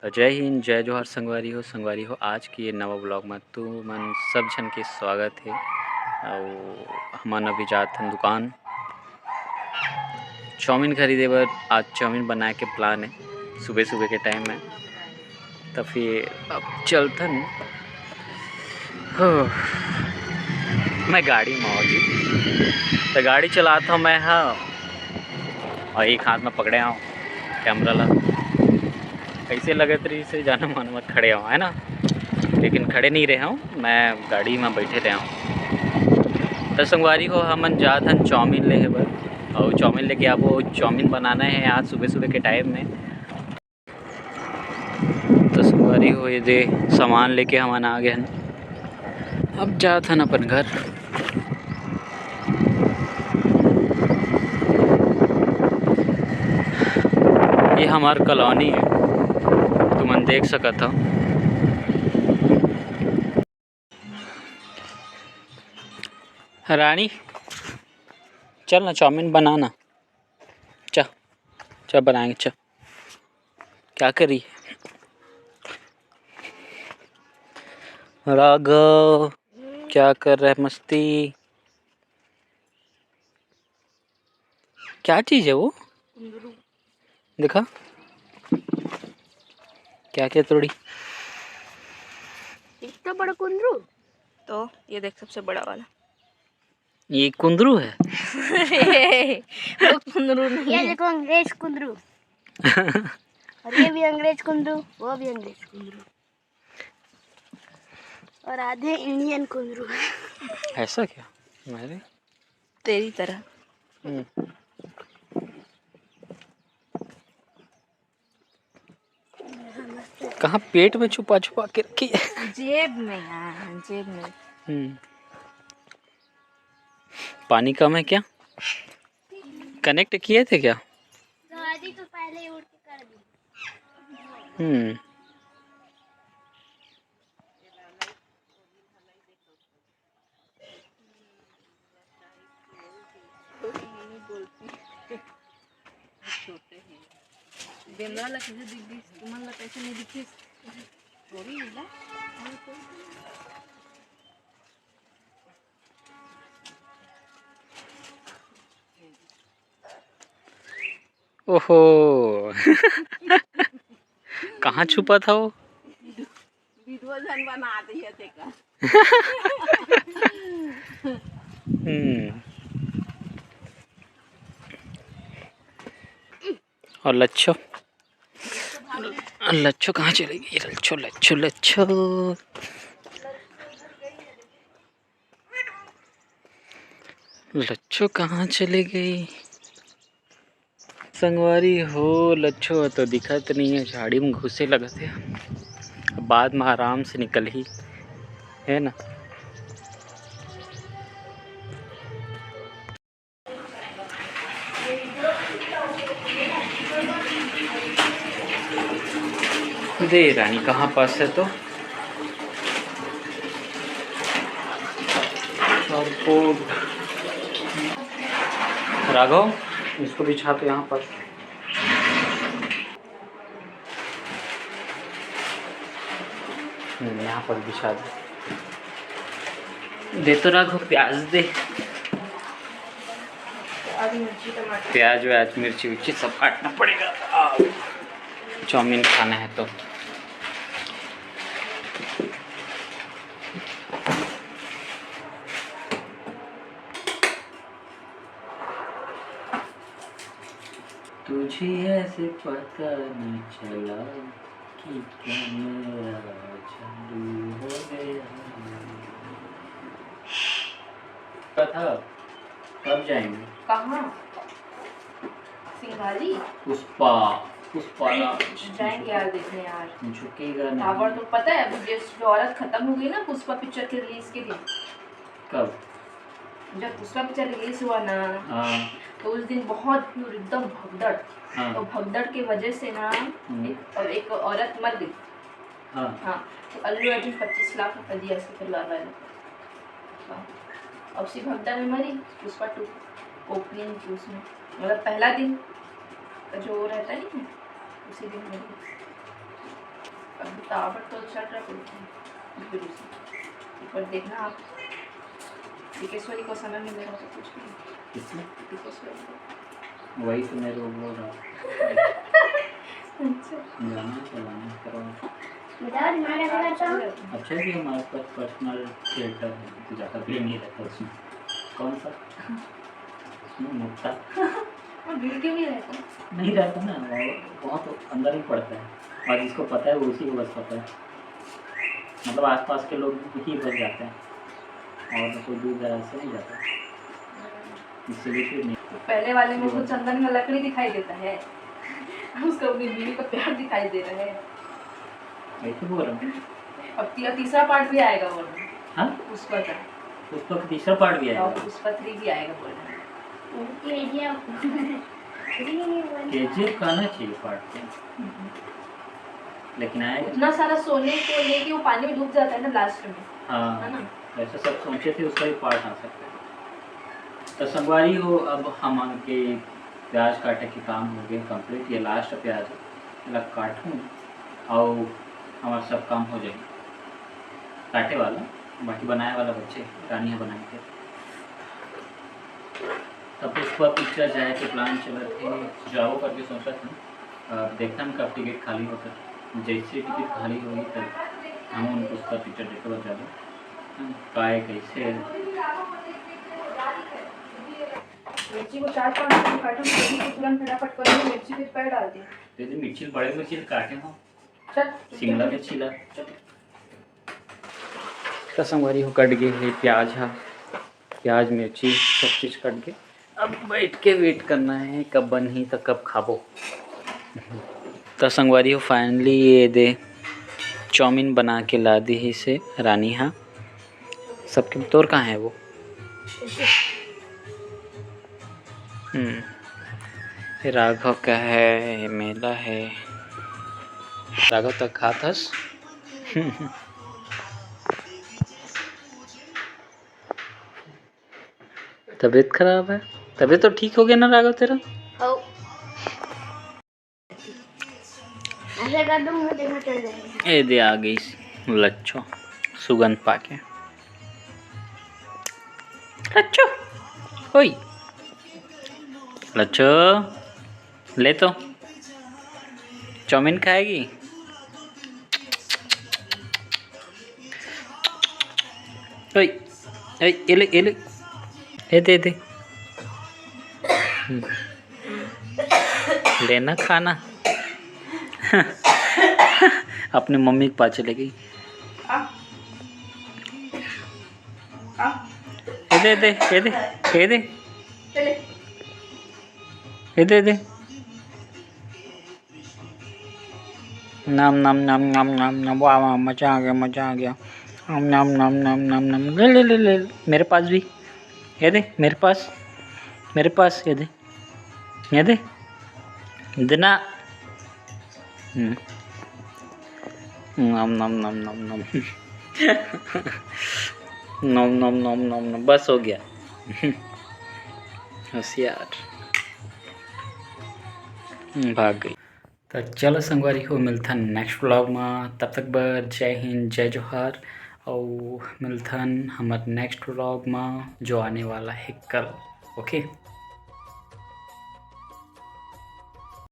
तो जय हिंद, जय जोहार संगवारी हो। आज की ये नवा ब्लॉग में तुमन सब झन के स्वागत है। और हमन अभी जात हन दुकान चाउमीन खरीदे बर। आज चाउमीन बनाए के प्लान है सुबह सुबह के टाइम में। तो फिर अब चलथन। मैं गाड़ी में आऊँ तो गाड़ी चलाता हूँ मैं। हाँ, और एक हाथ में पकड़े हूँ कैमरा ला। ऐसे लगे तरी से जाना मन मत खड़े हो, है ना। लेकिन खड़े नहीं रहे हूँ, मैं गाड़ी में बैठे रहे हूँ। तो संगवारी हो हमन जात हन चाउमीन ले बर। और चाउमीन लेके अब वो चाउमीन बनाना है आज सुबह सुबह के टाइम में। तो संगवारी हो ये दे सामान लेके हमन आ गए हन। अब जात हन अपन घर। ये हमार कॉलोनी है, तुमन देख सकत हो। रानी चल ना चाउमीन बनाना। चा चा बनाएंगे। चा क्या करी राघव, क्या कर रहा है? मस्ती क्या चीज़ है वो? दिखा क्या क्या तोड़ी। इतना बड़ा कुंदरू। तो ये देख सबसे बड़ा वाला। ये कुंदरू है। वो कुंदरू नहीं। ये देखो अंग्रेज कुंदरू। और ये भी अंग्रेज कुंदरू, वो भी अंग्रेज कुंदरू, और आधे इंडियन कुंदरू। ऐसा क्या? मेरे तेरी तरह। कहाँ पेट में छुपा छुपा के रखी है? जेब में यार, जेब में। पानी कम है क्या? कनेक्ट किए थे क्या? दादी तो पहले ही उड़ के कर दी। देमरा ला कैसे दिख गई, तुमन ला कैसे नहीं दिखी? थोड़ी मिला। ओहो कहाँ छुपा था वो? विधवा जन बना दिया थे का। और लच्छो लच्छो कहाँ चली गई? लच्छो लच्छो लच्छो लच्छो कहाँ चली गई? संगवारी हो लच्छो तो दिखत नहीं है, झाड़ी में घुसे लगा थे। बाद में आराम से निकल ही है ना। दे रानी कहाँ पास है तो राघव इसको बिछा तो यहाँ पर। यहाँ पर बिछा दे तो राघव। प्याज दे, प्याज व्याज मिर्ची विर्ची सब काटना पड़ेगा। चाउमीन खाना है तो। तुझे ऐसे पता नहीं चला कि क्या मेरा जादू हो गया। था कब जाएंगे? कहाँ? सिंघारी पुष्पा पुष्पा जाएंगे यार देखने यार। झुकेगा नहीं। टावर तो पता है अभी जिस औरत खत्म हो गई ना पुष्पा पिक्चर के रिलीज के दिन। कब? जब पुष्पा पिक्चर रिलीज हुआ ना, तो उस दिन बहुत एकदम भगदड़। तो भगदड़ की वजह से ना एक औरत मर गई। हाँ, तो अल्लू अर्जुन 25 लाख रुपए दिया इसके परिवार वालों को। अब उसी भगदड़ में मरी। पुष्पा 2 ओपनिंग की उसमें, मतलब पहला दिन जो रहता है नहीं, उसी दिन मरी। ताबड़ तो चल रहा है पर देखना आप टिकेश्वरी को समय मिलेगा तो कुछ भी किसमें टिकेश्वरी को वही तो मेरे को बोल रहा अच्छा जाना चलाना करो बता मैं कैसे करता हूँ। अच्छा कि हमारे पास पर्सनल थिएटर है तो ज़्यादा भीड़ नहीं रहता उसमें। कौन सा मुक्ता और भीड़ क्यों नहीं रहता नहीं रहता ना, वहाँ तो अंदर ही पड़ता है और जिसको पता है वो उसी को बस पता है, मतलब आसपास के लोग ही बस जाते हैं और तो कोई दूर दराज से नहीं जाता, इसलिए फिर नहीं। तो पहले वाले में तो चंदन का लकड़ी दिखाई देता है, उसका अपनी बीवी का प्यार दिखाई दे रहा है। ऐसे बोल रहा हूँ। अब तीसरा पार्ट भी आएगा बोल रहे हैं। हाँ पुष्पा का उसका तीसरा पार्ट भी और आएगा। पुष्पा 3 भी आएगा बोल रहे हैं। केजीएफ का आना चाहिए पार्ट में, लेकिन आएगा इतना सारा सोने को लेके वो पानी में डूब जाता है ना लास्ट में। हाँ है ना? वैसे सब सोचे थे उसका भी पार्ट आ सकता है। तो संगवारी हो, अब हम के प्याज काटे के काम हो गए कंप्लीट, ये लास्ट प्याज लग काटूँ और हमारा सब काम हो जाएगा काटे वाला, बाकी बनाए वाला बच्चे रानियाँ बनाएंगे। तब उसका पिक्चर जाए के प्लान चला थे जाओ करके सोचा था, देखता हम कब टिकट खाली होता, जैसे टिकट खाली होगी तब हम उनको उसका पिक्चर देखो ज़्यादा काय कैसे। मिर्ची को 4-5 मिनट काटो, मिर्ची को तुरंत फटाफट करो, मिर्ची पे पैर डाल दिए। तो मिर्ची बड़े मिर्ची काटे हो, चल शिमला मिर्ची ला तो संगवारी हो कट गए है प्याज, हाँ प्याज मिर्ची सब चीज़ कट गए। अब बैठ के वेट करना है कब बन ही तो कब खाबो। तो संगवारी हो फाइनली ये दे चाउमीन बना के ला दी है इसे रानी, हाँ सबके तोर कहाँ है वो। राघव का है, मेला है, राघव तक खातस। तबीयत खराब है, तबीयत तो ठीक हो गया ना राघव तेरा। ऐसे कर दूंगा देखो चल जाएगा। ए दे आ गई लच्छो सुगंध पाके। लच्छो ओई लच्छो ले तो चाउमीन खाएगी। ओई ओई एले ए दे लेना खाना। अपने मम्मी के पास चले गई। दे नाम नाम नाम नाम नाम नाम वाह वाह मजा आ गया नाम नाम नाम नाम नाम नाम ले मेरे पास भी ये दे, मेरे पास ये दे देना। नाम नाम नाम नाम नाम नम नम नम नम नम बस हो गया। होशियार भाग गई। तो चलो संगवारी हो मिलता नेक्स्ट व्लॉग में, तब तक बर जय हिंद जय जोहार और मिलता हमारे नेक्स्ट व्लॉग में जो आने वाला है कल। ओके।